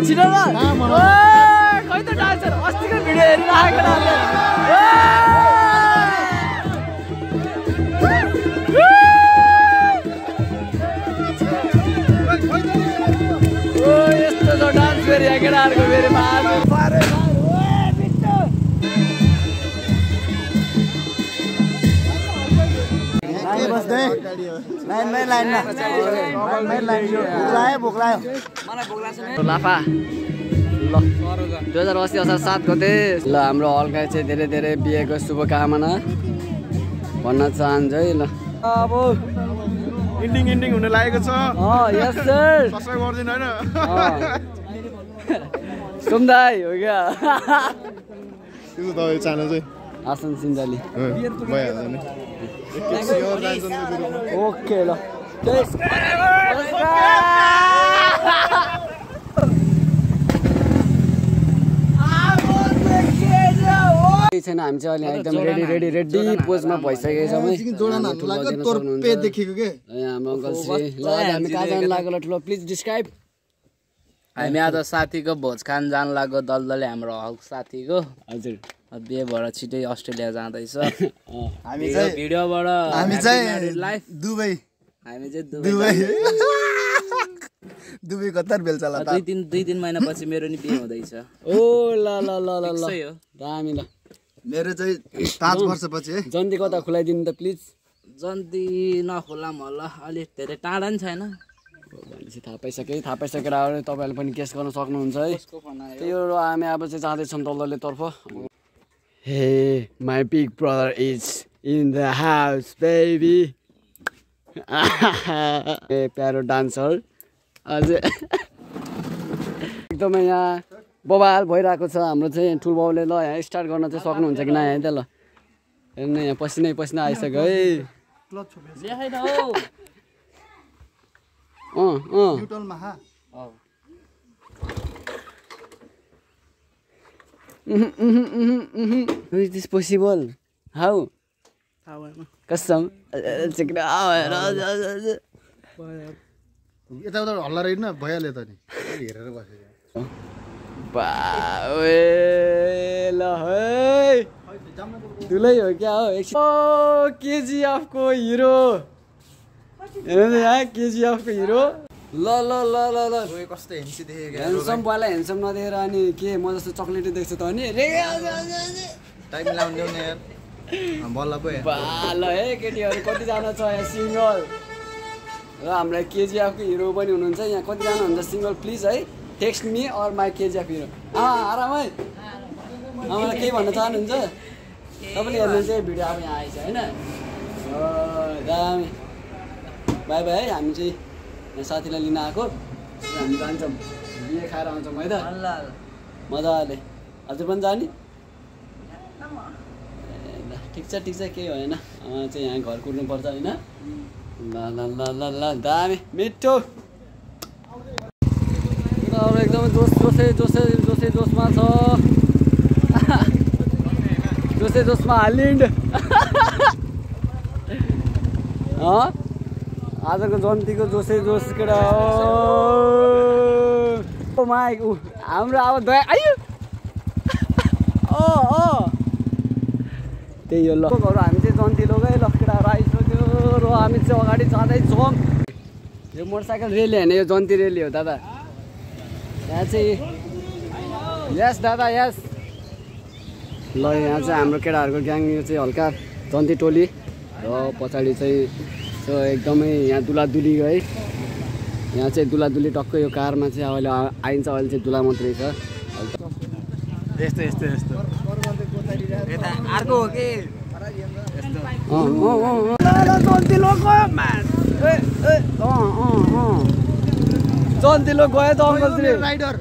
छिटो ल खै त डान्सर अस्तिको भिडियो हेरिरहेको डान्सर यस्तो छ डान्स फेरि केटाहरूको फेरि लाफा ल 2080 असार 7 गते ल हाम्रो हल्का चाहिँ धेरै धेरै बिहेको शुभकामना भन्न चाहन्छु है ल अब एन्डिङ हुन लागेको छ यस सर सब्स्क्राइब गर्दिन हैन सुमदाई हो क्या त्यो तपाईँ च्यानल चाहिँ आसन सिन्जाली भइहाल्छ नि ओके ल छैन हामी चाहिँ अहिले एकदम रेडी पोजमा भइसकेको छौँ हाम्रो अङ्कल श्री ल हामी कहाँ जानु लाग्यो ठुलो प्लिज डिस्क्राइब हामी आज साथीको भोज खान जानु लाग्यो दलदले हाम्रो हक साथीको हजुर बिहे भएर छिटै अस्ट्रेलिया जाँदैछ हामी चाहिँ भिडियोबाट हामी चाहिँ लाइफ दुबई हामी चाहिँ दुबई कतार बेलचा ला दुई तीन महिना पछि मेरो नि बिहे हुँदैछ ओ ल ल ल ल ल दामी ल मेरो चाहिँ 5 वर्षपछि है जन्ती कता खुलाइदिनु त प्लिज जन्ती नखोलाम होला अलिक धेरै टाढा नि छैन भनेपछि थाहा पाइसकेँ तपाईँहरूले पनि केस गर्न सक्नुहुन्छ है त्यही हो हामी अब चाहिँ जाँदैछौँ दलदले तर्फ hey my big brother is in the house baby ए प्यारो डान्सर अझै एकदमै यहाँ बवाल भइरहेको छ हाम्रो चाहिँ ठुलबाउले ल यहाँ स्टार्ट गर्न चाहिँ सक्नुहुन्छ कि नयाँ त ल हेर्नु यहाँ पसिना आइसक्यो है Is this possible? How? कसम यताउता हल्ला रहेन भइहाल्यो त नि हेरेर बसेको ल है दुलै हो क्या हो केजिएफ को हिरो हेर्नु यहाँ केजिएफ को हिरो ल ल ल ल ल कस्तो हेन्सी देखेको ह्यान्डसम वाला ह्यान्डसम नदेखेर अनि के म जस्तो चक्लेटी देख्छ त अनि टाइम लाउँदैन यार बल्ल पो ल है केटीहरू कतिजना छ यहाँ सिङ्गल र हाम्रो केजिएफ को हिरो पनि हुनुहुन्छ यहाँ कतिजना हुन्छ सिङ्गल प्लिज है text me or my KGF hero आराम है मलाई केही भन्न चाहनुहुन्छ तपाईँले हेर्नुहुन्छ भिडियो अब यहाँ आएछ होइन दामी बाई बाई है हामी चाहिँ यहाँ साथीलाई लिन आएको हामी जान्छौँ बिहे खाएर आउँछौँ है त मजाले हजुर पनि जाने ल ठिक छ केही होइन चाहिँ यहाँ घर कुर्नुपर्छ होइन ल ल ल ल ल दामी मिठो एकदमै जोसमा छ जोसमा हालिन्ड आजको जन्तीको जोस केटा हो माइ हाम्रो अब दया आयो त्यही हो ल हामी चाहिँ जन्ती लोगै ल केटाहरू आइसक्यो र हामी चाहिँ अगाडि जाँदैछौँ यो मोटरसाइकल रेली होइन यो जन्ती रेली हो दादा यहाँ चाहिँ यस दादा यस ल यहाँ चाहिँ हाम्रो केटाहरूको ग्याङ यो चाहिँ हल्का जन्ती टोली र पछाडि चाहिँ एकदमै यहाँ दुलादुली है यहाँ चाहिँ दुलादुली टक्कै यो कारमा चाहिँ अहिले आइन्छ अहिले चाहिँ दुला मात्रै छ यस्तो यता अर्को हो कि जन्ती लोक गयो त अङ्कलश्री राइडर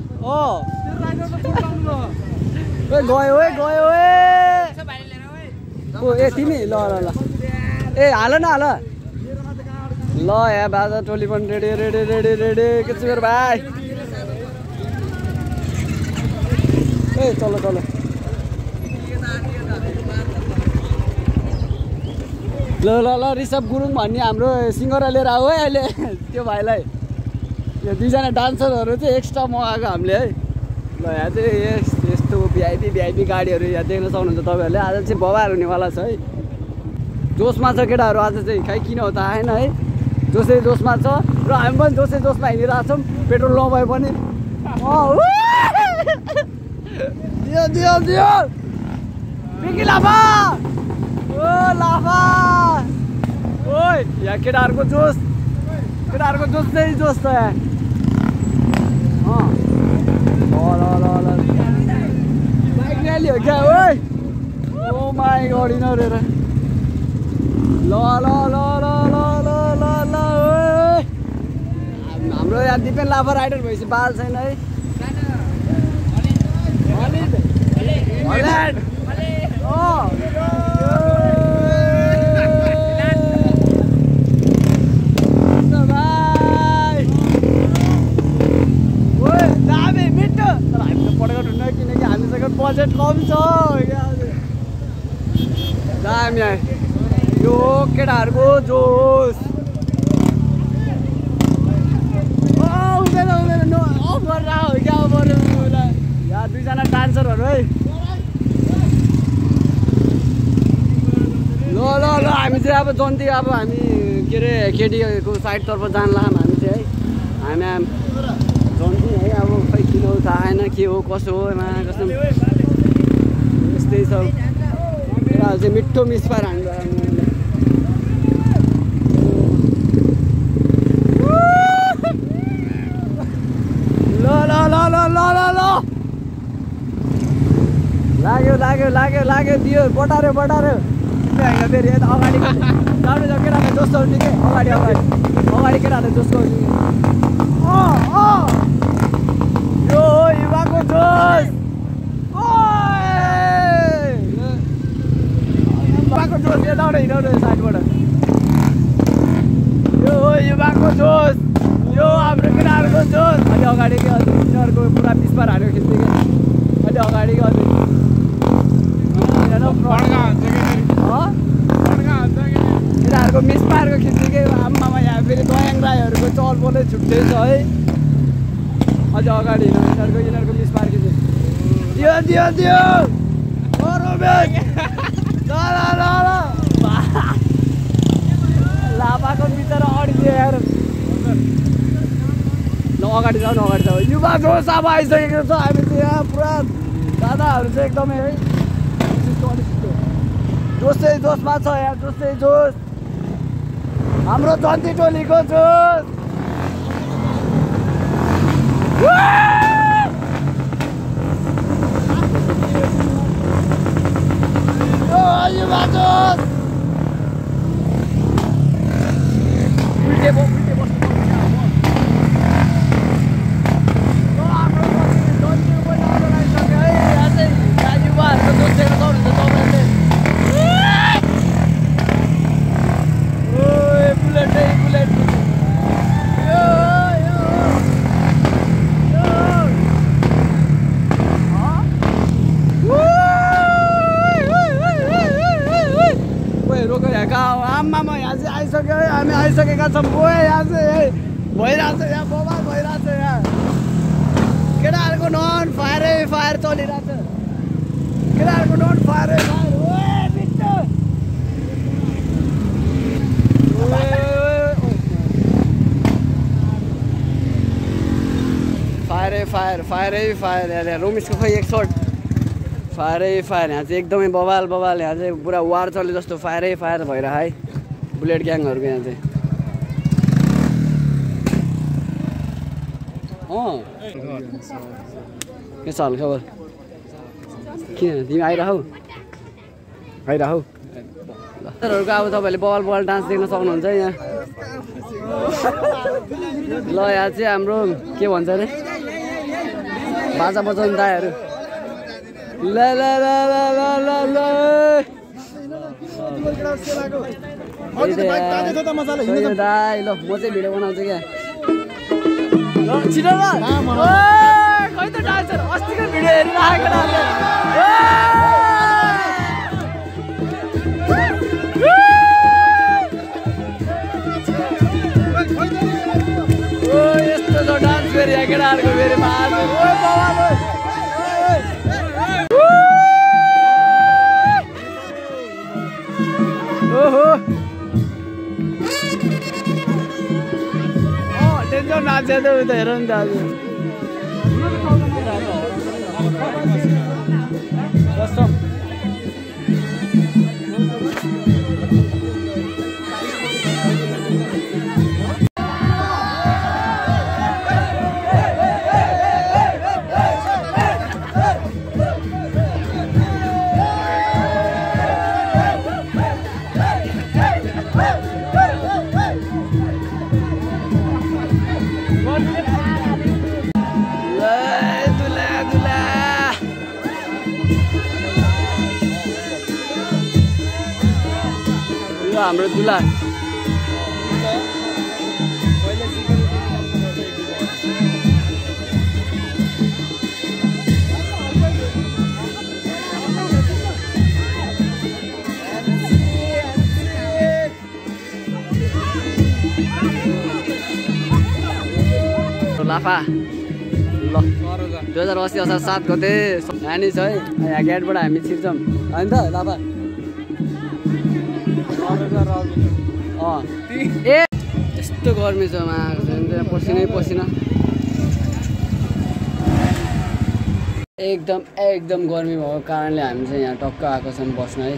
गयो ए तिमी ल ए हाल न हाल ल यहाँ बाजा टोली पनि रेडी के छ मेरो भाइ ए चलो ल ऋषभ गुरुङ भन्ने हाम्रो सिङ्गरा लिएर आऊ है अहिले त्यो भाइलाई यो दुईजना डान्सरहरू चाहिँ एक्स्ट्रा मगाएको हामीले है। ल यहाँ चाहिँ यस्तो भिआइपी गाडीहरू यहाँ देख्न सक्नुहुन्छ तपाईँहरूले। आज चाहिँ बवाल हुनेवाला छ है। जोसमा छ केटाहरू आज चाहिँ, खै किन हो त आएन है। जोसै जोसमा छ र हामी पनि जोसै जोसमा हिँडिरहेको छौँ, पेट्रोल नभए पनि। दियो पिकी लाफा, ओ लाफा, ओइ यहाँ केटाहरूको जोस चाहिँ जोस छ यहाँ। ल बाइक र्याली हो क्या? ओइ ओ माई गड यिनीहरू हेर। ल हाम्रो यहाँ दिपेन लाफा राइडर भएपछि बाल छैन है। दामी मिठो, तर हामी त पड्काउनु हुन्न किनकि हामीसँग बजेट कम छ। दामी यो केटाहरूको जोस। हुँदैन अफ गरेर हो क्या बरु। यहाँ दुईजना डान्सरहरू है। ल हामी चाहिँ अब जन्ती अब हामी के अरे केटीको साइडतर्फ जानला हामी चाहिँ है। हामी जन्ती है। अब खै किन हो थाहा आएन, के हो कसो हो कसम यस्तै छ। केटाहरू चाहिँ मिठो मिसफायर हान्नु। लाग्यो दियो बटार्यो फेरि यता अगाडि राम्रो छ केटाहरूले जोस गर्नु कि अगाडि केटाहरूले जोस गर्नु। यो हो युवाको जोस, युवाको जोस। यताबाट हिँडाउनु साइडबाट। यो हो युवाको जोस, यो हाम्रो केटाहरूको जोस। अलि अगाडि के यिनीहरूको पुरा मिसफायर हाल्यो खिच्ने कि अलि अगाडि के केटाहरूको मिसफायरको खिच्ने कि आम्मामा। यहाँ फेरि दयाङ राईहरूको चल बोलै छुट्टै छ है। अझ अगाडि यिनीहरूको मिसफायर खिच्ने। दियो लाभाको बिचरा अडिदियो यार। ल अगाडि जाऊ। युवा जोस अब आइसकेको छ। हामी चाहिँ यहाँ पुरा दादाहरू चाहिँ एकदमै है जोसै जोसमा छ यहाँ। जोसै जोस हाम्रो जन्ती टोलीको जोस। युवा जोस आम्मामा यहाँ चाहिँ आइसक्यो है। हामी आइसकेका छौँ। यहाँ चाहिँ भइरहेछ, यहाँ बवाल भइरहेछ। यहाँ केटाहरूको नन फायर चलिरहेछ। केटाहरूको नन फायर फायर यहाँ रोमिसको खै एक सर्ट फायर यहाँ चाहिँ एकदमै बवाल यहाँ चाहिँ पुरा वार चले जस्तो फायर भइरह है बुलेट ग्याङहरूको यहाँ चाहिँ। के छ हाल खबर? किन तिमी आइरहौ हरूको अब तपाईँहरूले बवाल डान्स देख्न सक्नुहुन्छ यहाँ। ल यहाँ चाहिँ हाम्रो के भन्छ अरे बाजा बजाउने दाइहरू। ल ल ल ल ल ल दाइ ल म चाहिँ भिडियो बनाउँछु क्या। ल छिटो ल खै त डान्सर अस्तिको भिडियो हेरिरहेको यस्तो छ टेन्सन नाच्यो त उता हेर नि दाजु हाम्रो दुला लाफा ल 2080 असार 7 गते नानी छ है यहाँ गेटबाट हामी छिर्छौँ होइन त लाफा ए यस्तो गर्मी छ पसिनै पसिना एकदम गर्मी भएको कारणले हामी चाहिँ यहाँ टक्क आएको छौँ बस्न है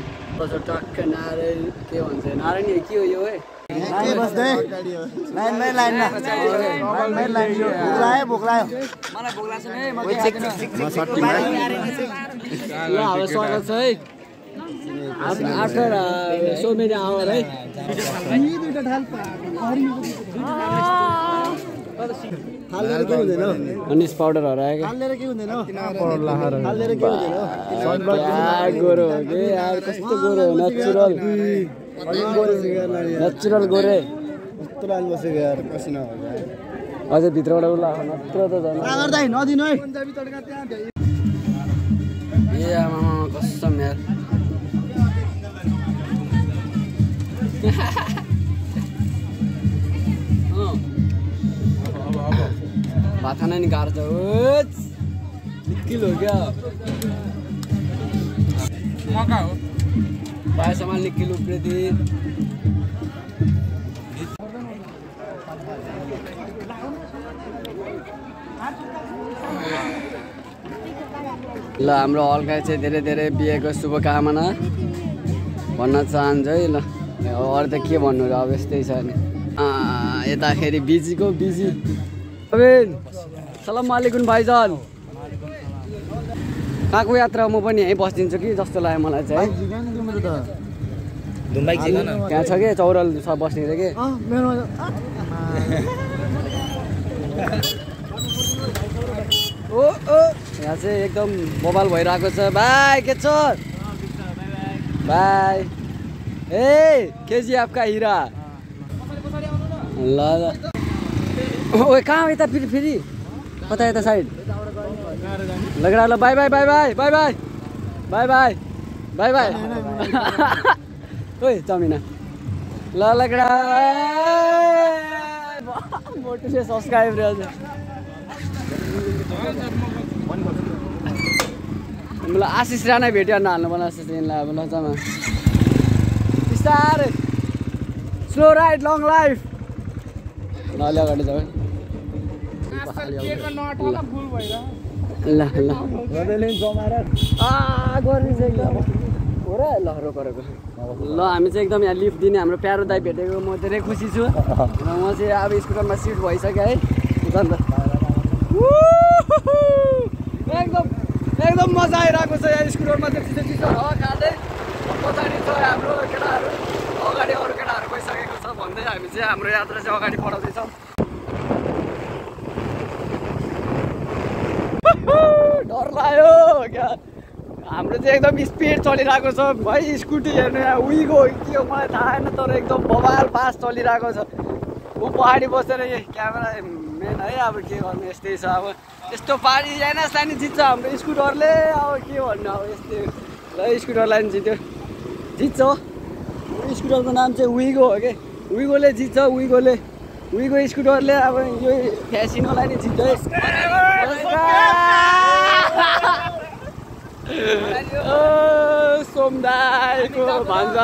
टक्क नारायण के भन्छ नारायण के हो यो है स्वागत छ है आफ्टर सो मेनी आवर है अनिस पाउडरहरू आयो गोरो हो कि यार कस्तो गोरो हो नेचुरल गोरे अझै भित्रबाट उसलाई नत्र त ए आमा कसम यार भात खाना नि गाह्रो छ निकिल हो क्या मका हो पाएसम्म निकिल उप्रेती ल हाम्रो हल्का चाहिँ धेरै धेरै बिहेको शुभकामना भन्न चाहन्छु है ल अरू त के भन्नु र अब यस्तै छ नि यताखेरि बिजीको बिजी सलाम वालेकुम भाइजान कहाँको यात्रा म पनि यहीँ बसिदिन्छु कि जस्तो लाग्यो मलाई चाहिँ त्यहाँ छ कि चौरल छ बस्ने थियो कि ओ यहाँ चाहिँ एकदम बबाल भइरहेको छ भाइ के छ बाई ए केजिएफका हिरा ल ओ कहाँ यता फेरि कता यता साइड लगेर ल by by by by by by by by by by ओइ चमिना ल लगेर मोटुले सब्सक्राइब रहेछ मलाई आशिष राणा भेट्यो नहाल्नु मलाई आशिष यिनलाई अब लजामा बिस्तारै स्लो राइड लङ लाइफ ल अलि अगाडि जाऊ ल ल गर्मी चाहिँ एकदम हो र ल रोक ल हामी चाहिँ एकदम यहाँ लिफ्ट दिने हाम्रो प्यारो दाइ भेटेको म धेरै खुसी छु र म चाहिँ अब स्कुटरमा सिट भइसक्यो है अन्त एकदम मजा आइरहेको छ यहाँ स्कुटरमा चाहिँ चिसो चिसो हावा खाँदै पछाडि छ हाम्रो केटाहरू अगाडि अरू केटाहरू गइसकेको छ भन्दै हामी चाहिँ हाम्रो यात्रा चाहिँ अगाडि बढाउँदैछौँ डर लाग्यो क्या हाम्रो चाहिँ एकदम स्पिड चलिरहेको छ भाइ स्कुटी हेर्नु यहाँ उइगो के हो मलाई थाहा छैन तर एकदम बबाल फास्ट चलिरहेको छ म पहाडी बसेर यही क्यामेरा मेन है अब के गर्नु यस्तै छ अब यस्तो पाहाडी जान सानी जित्छ हाम्रो स्कुटरले अब के भन्नु अब यस्तै ल स्कुटरलाई पनि जित्छ स्कुटरको नाम चाहिँ उइगो हो कि उइगोले जित्छ उइगोले उहीको स्कुटरले अब यो फ्यासिनोलाई नि जित्दै सोमदाईको भन्छ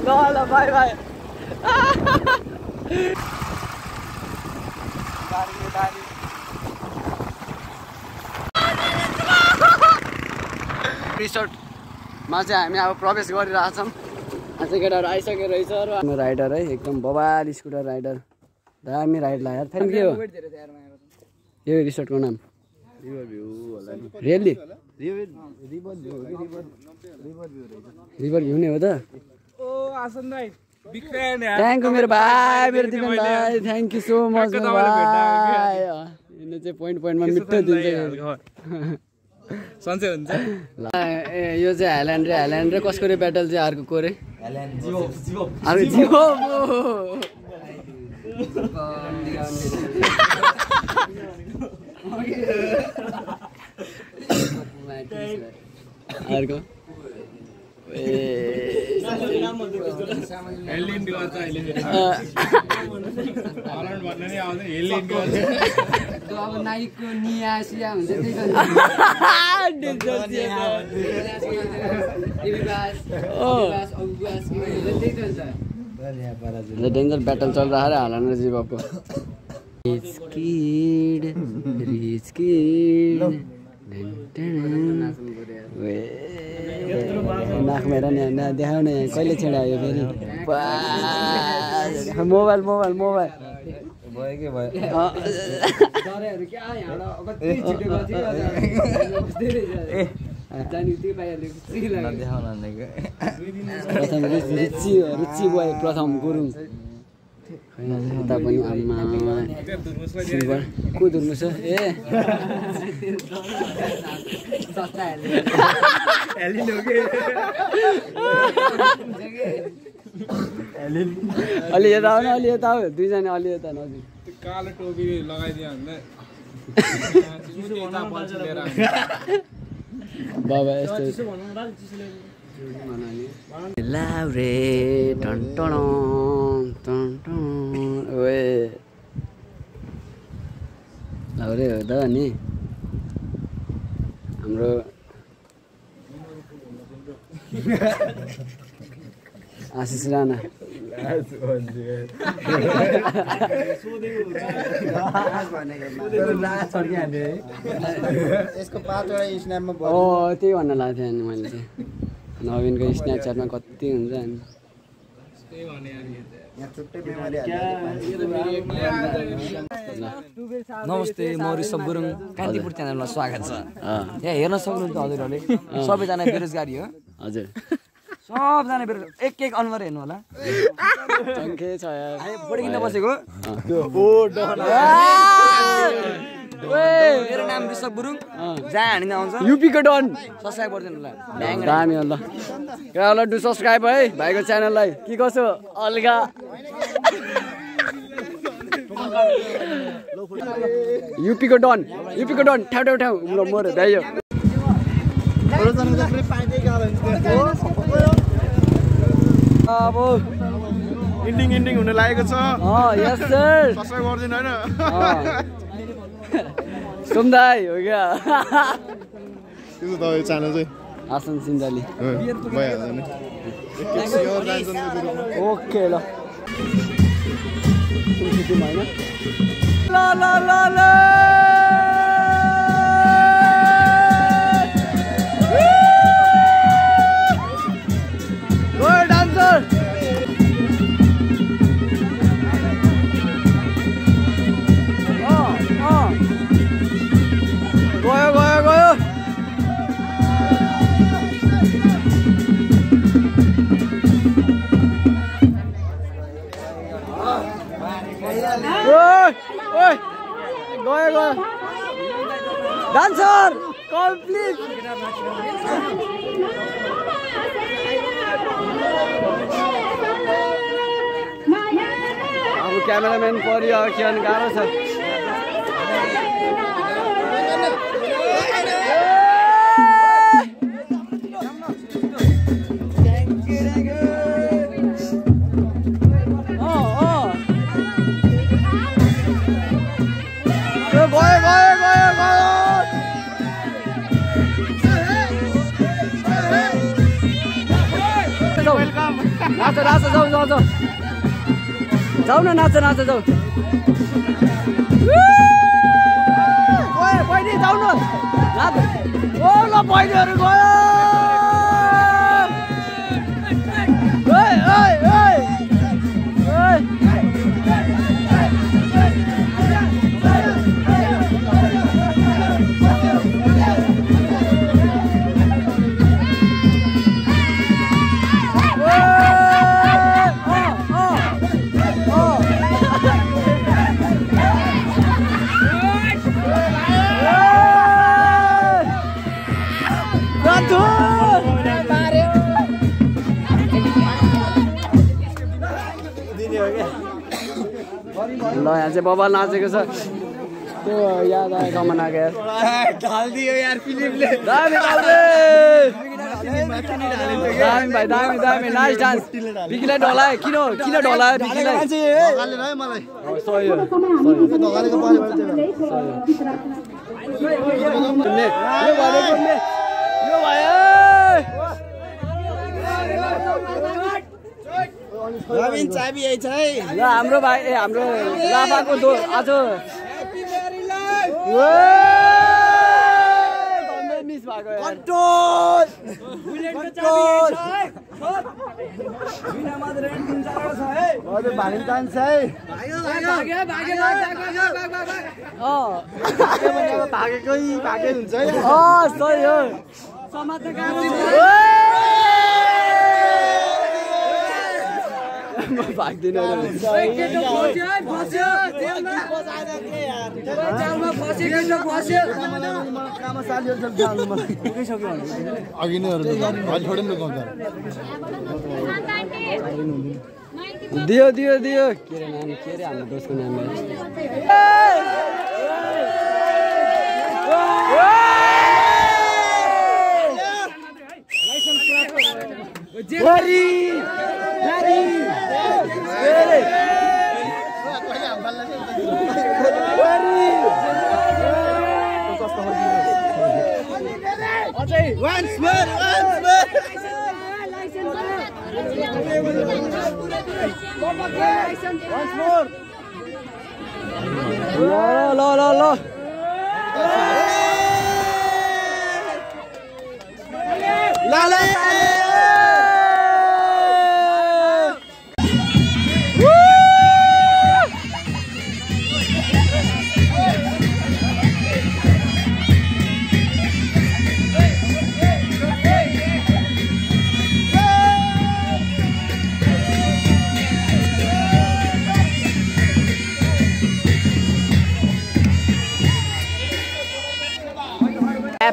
ल ल बाई बाई रिसोर्टमा चाहिँ हामी अब प्रवेश गरिरहेछौँ आज केटाहरू आइसकेको रहेछ र हाम्रो राइडर है एकदम बबाल स्कुटर राइडर दामी राइड लाग्यो थ्याङ्क यू यो रिसोर्टको नाम रियली रिभर भ्यू नै हो त थ्याङ्क यू मेरो भाइ मेरो दिपेन भाइ थ्याङ्क यू सो मच मेरो भाइ यिनीहरू चाहिँ पोइन्टमा मिठो दिन्छ सन्चै हुन्छ यो चाहिँ हाइल्यान्ड र कसको रे ब्याटल चाहिँ अर्को को रे अर्को अब नाइकको निया सिया हुन्छ डेन्जर ब्याटल चल रहा है हालान र जीवको नाक मेरा देखाउ न कहिले छेडायो फेरि मोबाइल मोबाइल मोबाइल रुचि भयो प्रथम गुरुङ यता पनि आमा सिल्भर को दुर्मुस ए अलि यता आउनु अलि यता आऊ दुईजना अलि यता नजिक कालो टोपी लगाइदियो भने बाबा यस्तो लाउरे टन्टन टन्टन ओए लाउरे हो त नि हाम्रो आशिष राणा यसको 5 वटा स्न्यापमा त्यही भन्न लाग्थेँ अनि मैले चाहिँ नवीनको स्न्यापच्याटमा कति हुन्छ अनि नमस्ते म ऋषभ गुरुङ कान्तिपुर च्यानलमा स्वागत छ यहाँ हेर्न सक्नुहुन्छ हजुरहरूले सबैजना बेरोजगारी हो हजुर सबजना बेरोजगार एक एक अनुहार हेर्नु होला फोटो किन्न बसेको मेरो नाम ऋषभ गुरुङ जहाँ हानिन आउँछ युपीको डन सब्सक्राइब गरिदिनु होला दामी होला ल डु सब्सक्राइब है भाइको च्यानललाई के कसो अलगा युपीको डन ठाउँ ठाउँ ठाउँ ल मरो दाइयो अब इन्डिङ हुन लागेको छ यस सर सब्स्क्राइब गर्दिन हैन सोमदाई हो क्या त्यो तपाईँ च्यानल चाहिँ आसन सिन्जाली भइहाल्छ नि ओके ल ल ल ल ल गयो डान्सर गयो गयो गयो गयो गयो डान्सर कम्प्लिट अब क्यामेराम्यान परियो के अनि गाह्रो छ जाऊ जाऊ न नाच जाऊ बहिनी जाऊ न नाच ओ ल बहिनीहरू गयो ल यहाँ चाहिँ बबल नाचेको छ त्यो याद आयो कमनाको यार ढालिदियो यार फिलिपले दामी भाइ दामी नाइस डान्स बिकीलाई ढलायो किन ढलायो बिकीलाई ढगालेर है मलाई सही हो ढगालेको पाले यो भयो रबिन चाबी आइछ है ल हाम्रो भाइ हाम्रो लाभाको आज मिस भएको भागिन छ है भागे हुन्छ है सही हो भाग्दिनँ अघि नै छोडेन गाउँछ दियो के अरे नाम के अरे हाम्रो दोस्तको नाम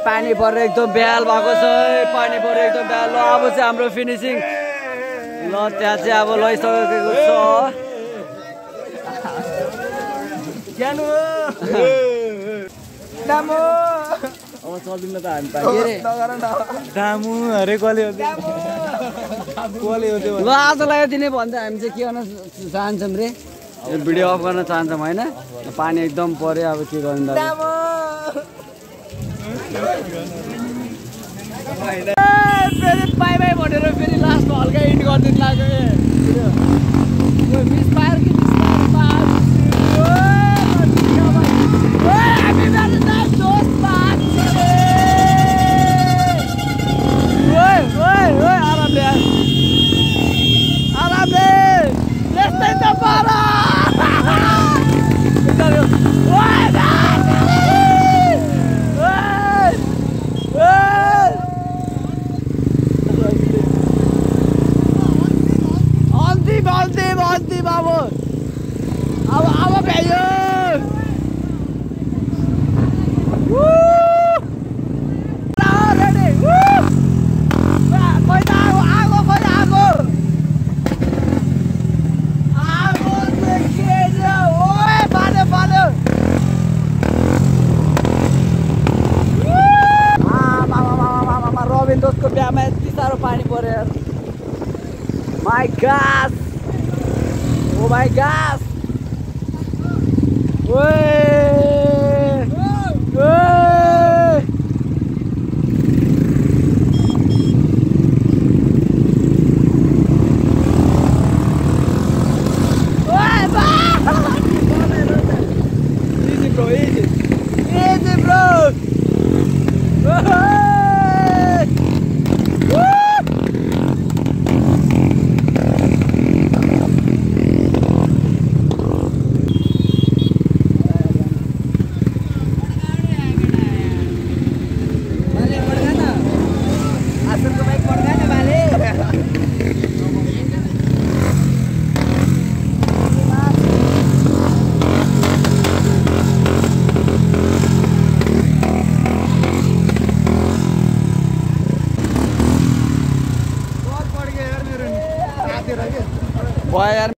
पानी परेर एकदम बेहाल भएको छ पानी परेर एकदम बेहाल ल अब चाहिँ हाम्रो फिनिसिङ ल त्यहाँ चाहिँ अब लैसकेको छ अब चल्दिन त हामी दामु अरे कले ल आजलाई दिने भन्दा हामी चाहिँ के गर्न चाहन्छौँ रे भिडियो अफ गर्न चाहन्छौँ होइन पानी एकदम पर्यो अब के गर्नु फेरि बाई बाई भनेर फेरि लास्टमा हल्का इन्ड गरिदिनु लाग्यो मिसफायर कि आरामले यस्तै त पारा अन्ति बाबु अब भ्यायो रबिन दोस्तको बिहामा यति साह्रो पानी पर्यो माई गास ओ माई गास भयो यार